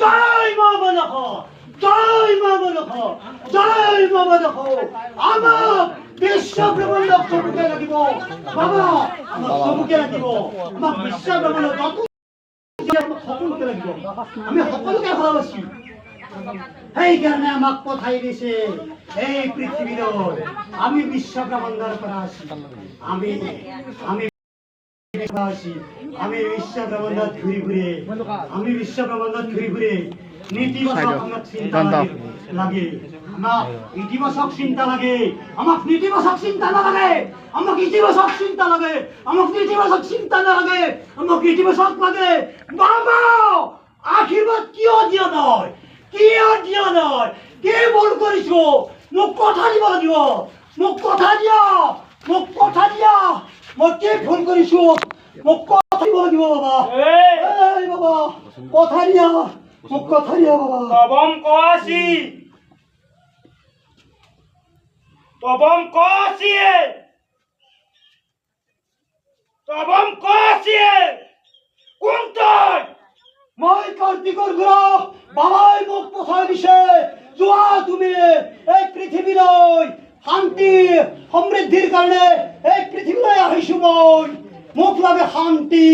জয় মা বলখো, জয় মা বলখো, জয় মা বলখো। আমাক বিশ্ব ব্রহ্মাণ্ড চমুকে লাগিব বাবা, আমাক চমুকে লাগিব, আমাক বিশ্ব ব্রহ্মাণ্ড যত সকলোকে লাগিব, আমি সকলোকে ভালোবাসি। সেইকাৰণে আমাক পঠাই দিছে এই পৃথিৱীলৈ। আমি বিশ্ব ব্ৰহ্মাণ্ডৰ পৰা আছি, আমি আমি আমি বিশ্ব ব্রহ্মাণ্ডত ঘুরি ঘুরে, আমি বিশ্ব ব্রহ্মাণ্ডত ঘুরি ঘুরে নীতিবাচক আমাক চিন্তা লাগে, আমাক ইতিবাচক চিন্তা লাগে, আমাক নীতিবাচক চিন্তা নালাগে, আমাক ইতিবাচক চিন্তা লাগে, আমাক নীতিবাচক চিন্তা নালাগে, আমাক ইতিবাচক লাগে। বাবা আশীর্বাদ কিয় দিয়া নাই, কিয় দিয়া নাই, কি ভুল কৰিছো? মোক কথা দিব লাগিব, মোক কথা দিয়া, মোক কথা দিয়া। মই কি ভুল কৰিছো? মোক কথা দিব লাগিব বাবা। এই বাবা কথা দিয়া, মোক কথা দিয়া বাবা। তবম কছি, তবম কছিয়ে, তবম কছিয়ে। কোন তই? মই কাৰ্তিকৰ ঘৰ বাবাই মোক পঠাই দিছে। যোৱা তুমি এই পৃথিৱীলৈ শান্তি সমৃদ্ধিৰ কাৰণে এই পৃথিৱীলৈ আহিছো মই। মোক লাগে শান্তি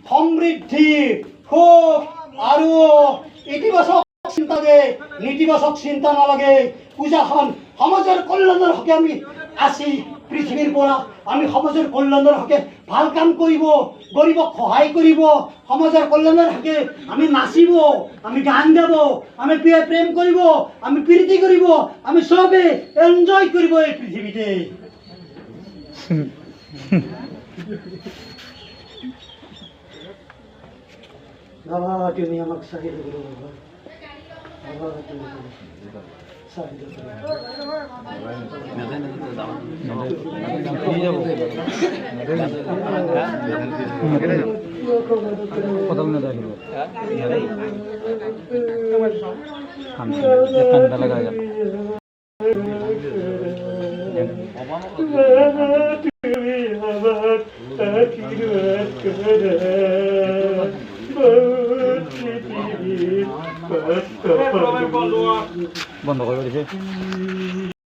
সমৃদ্ধি সুখ আৰু ইতিবাচক চিন্তা লাগে, নেতিবাচক চিন্তা নালাগে। পূজাখন সমাজৰ কল্যাণৰ হকে আমি আছি, পৃথিৱীৰ পৰা আমি সমাজৰ কল্যাণৰ হকে ভাল কাম কৰিব, গৰীবক সহায় কৰিব, সমাজৰ কল্যাণৰ হকে আমি নাচিব, আমি গান গাব, আমি প্ৰেম কৰিব, আমি প্ৰীতি কৰিব, আমি চবে এনজয় কৰিব এই পৃথিৱীতে। বাবা তুমি আমাক চাহিদা করো বাবা, বাবা তুমি চাহিদা করো। বন্ধ করে দিছে।